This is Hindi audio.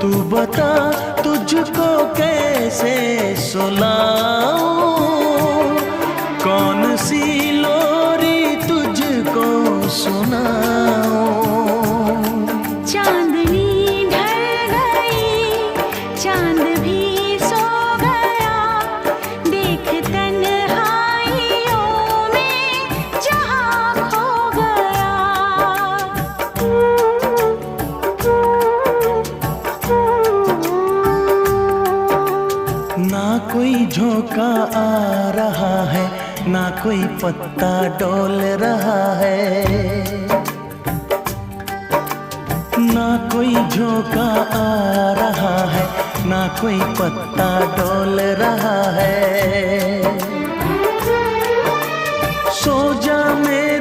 तू बता तुझको कैसे सुनाऊं, कौन सी लोरी तुझको सुनाऊं। चांदनी ढल गई, चांद भी सो गया, देख तन्हाइयों में जहां खो गया। ना कोई झोंका आ रहा है, ना कोई पत्ता डोल रहा है, ना कोई झोंका आ रहा है, ना कोई पत्ता डोल रहा है। सो जा मेरे